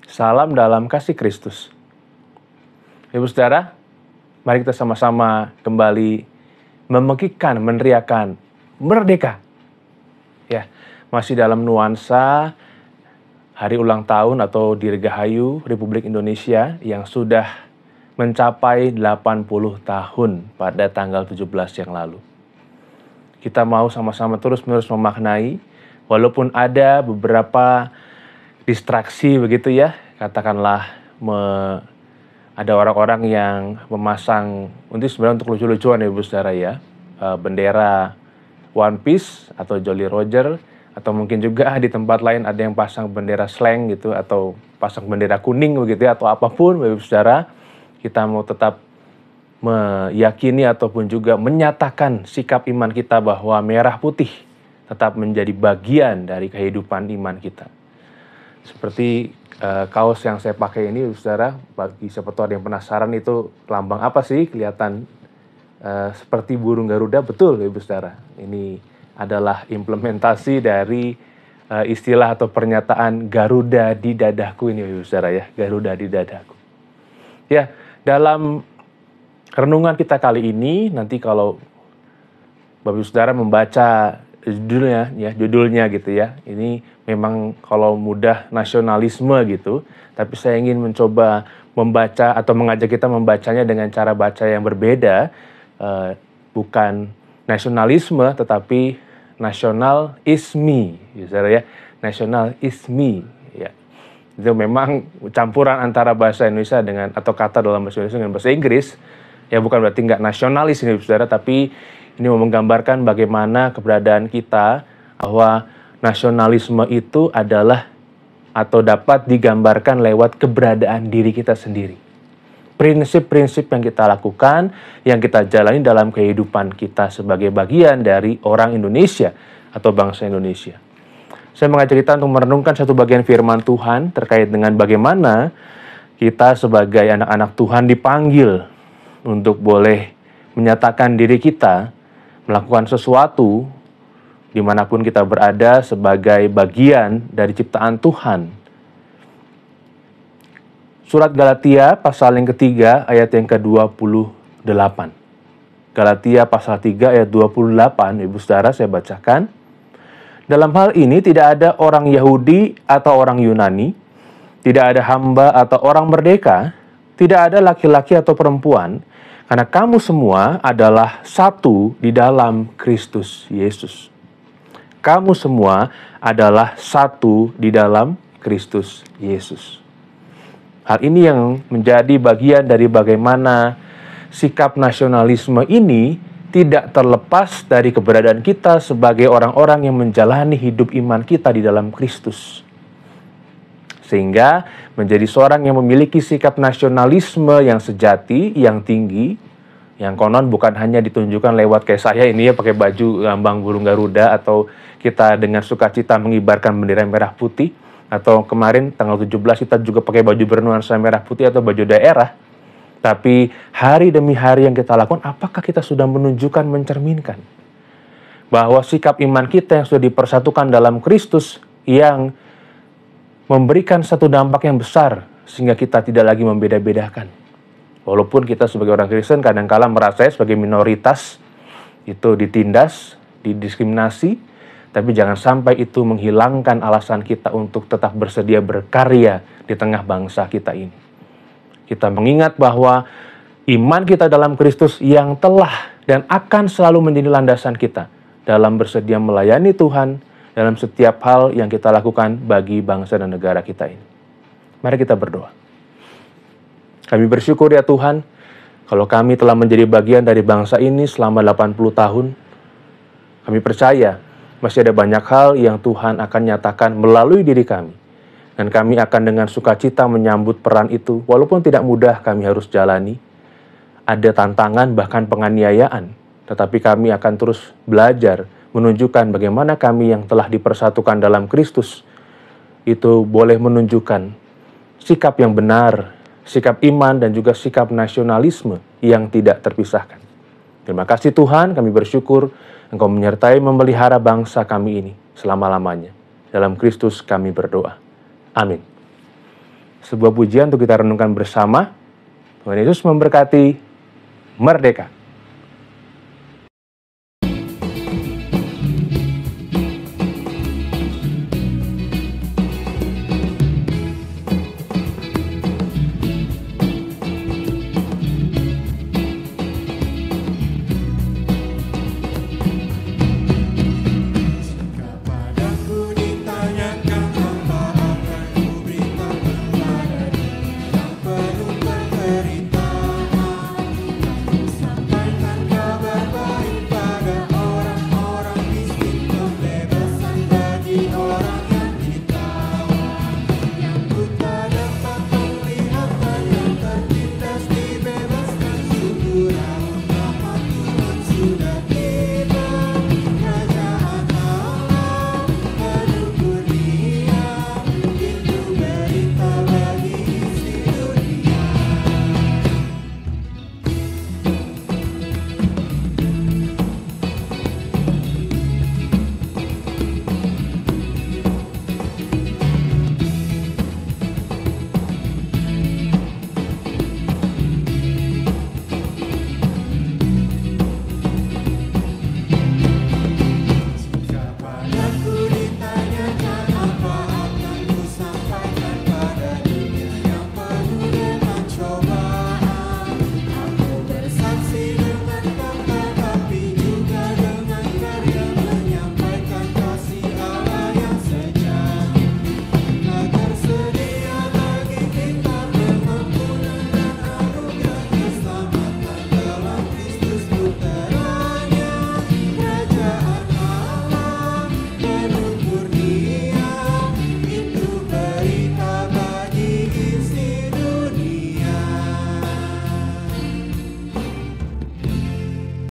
Salam dalam kasih Kristus. Ibu saudara, mari kita sama-sama kembali memekikkan, meneriakan merdeka. Ya, masih dalam nuansa hari ulang tahun atau Dirgahayu Republik Indonesia yang sudah mencapai 80 tahun pada tanggal 17 yang lalu. Kita mau sama-sama terus-menerus memaknai, walaupun ada beberapa distraksi begitu ya, katakanlah ada orang-orang yang memasang, sebenarnya untuk lucu-lucuan ya Ibu Saudara ya, bendera One Piece atau Jolly Roger, atau mungkin juga di tempat lain ada yang pasang bendera slang gitu, atau pasang bendera kuning begitu ya, atau apapun Ibu Saudara. Kita mau tetap meyakini ataupun juga menyatakan sikap iman kita bahwa merah putih tetap menjadi bagian dari kehidupan iman kita. Seperti kaos yang saya pakai ini, saudara, bagi siapa tahu ada yang penasaran itu lambang apa sih? Kelihatan seperti burung Garuda, betul Ibu saudara. Ini adalah implementasi dari istilah atau pernyataan Garuda di dadaku ini Ibu saudara ya, Garuda di dadaku. Ya, dalam renungan kita kali ini, nanti kalau Bapak Ibu saudara membaca judulnya gitu ya. Ini memang kalau mudah nasionalisme gitu, tapi saya ingin mencoba membaca atau mengajak kita membacanya dengan cara baca yang berbeda, bukan nasionalisme tetapi nasional ismi, ya. Nasional ismi, ya. Itu memang campuran antara bahasa Indonesia dengan atau kata dalam bahasa Indonesia dengan bahasa Inggris. Ya bukan berarti nggak nasionalis ini saudara, tapi ini mau menggambarkan bagaimana keberadaan kita, bahwa nasionalisme itu adalah atau dapat digambarkan lewat keberadaan diri kita sendiri. Prinsip-prinsip yang kita lakukan, yang kita jalani dalam kehidupan kita sebagai bagian dari orang Indonesia atau bangsa Indonesia. Saya mengajak kita untuk merenungkan satu bagian firman Tuhan terkait dengan bagaimana kita sebagai anak-anak Tuhan dipanggil untuk boleh menyatakan diri kita melakukan sesuatu dimanapun kita berada sebagai bagian dari ciptaan Tuhan. Surat Galatia pasal yang ketiga ayat yang ke-28. Galatia pasal 3 ayat 28, Ibu saudara saya bacakan. Dalam hal ini tidak ada orang Yahudi atau orang Yunani, tidak ada hamba atau orang merdeka, tidak ada laki-laki atau perempuan, karena kamu semua adalah satu di dalam Kristus Yesus. Kamu semua adalah satu di dalam Kristus Yesus. Hal ini yang menjadi bagian dari bagaimana sikap nasionalisme ini tidak terlepas dari keberadaan kita sebagai orang-orang yang menjalani hidup iman kita di dalam Kristus. Sehingga menjadi seorang yang memiliki sikap nasionalisme yang sejati, yang tinggi, yang konon bukan hanya ditunjukkan lewat kayak saya ini ya pakai baju lambang burung Garuda, atau kita dengan sukacita mengibarkan bendera merah putih, atau kemarin tanggal 17 kita juga pakai baju bernuansa merah putih atau baju daerah. Tapi hari demi hari yang kita lakukan, apakah kita sudah menunjukkan, mencerminkan bahwa sikap iman kita yang sudah dipersatukan dalam Kristus yang memberikan satu dampak yang besar sehingga kita tidak lagi membeda-bedakan. Walaupun kita sebagai orang Kristen kadang-kala merasa sebagai minoritas itu ditindas, didiskriminasi, tapi jangan sampai itu menghilangkan alasan kita untuk tetap bersedia berkarya di tengah bangsa kita ini. Kita mengingat bahwa iman kita dalam Kristus yang telah dan akan selalu menjadi landasan kita dalam bersedia melayani Tuhan dalam setiap hal yang kita lakukan bagi bangsa dan negara kita ini. Mari kita berdoa. Kami bersyukur ya Tuhan, kalau kami telah menjadi bagian dari bangsa ini selama 80 tahun, kami percaya masih ada banyak hal yang Tuhan akan nyatakan melalui diri kami. Dan kami akan dengan sukacita menyambut peran itu, walaupun tidak mudah kami harus jalani. Ada tantangan bahkan penganiayaan, tetapi kami akan terus belajar menunjukkan bagaimana kami yang telah dipersatukan dalam Kristus itu boleh menunjukkan sikap yang benar, sikap iman dan juga sikap nasionalisme yang tidak terpisahkan. Terima kasih Tuhan, kami bersyukur Engkau menyertai memelihara bangsa kami ini selama-lamanya. Dalam Kristus kami berdoa. Amin. sebuah pujian untuk kita renungkan bersama. Tuhan Yesus memberkati. Merdeka!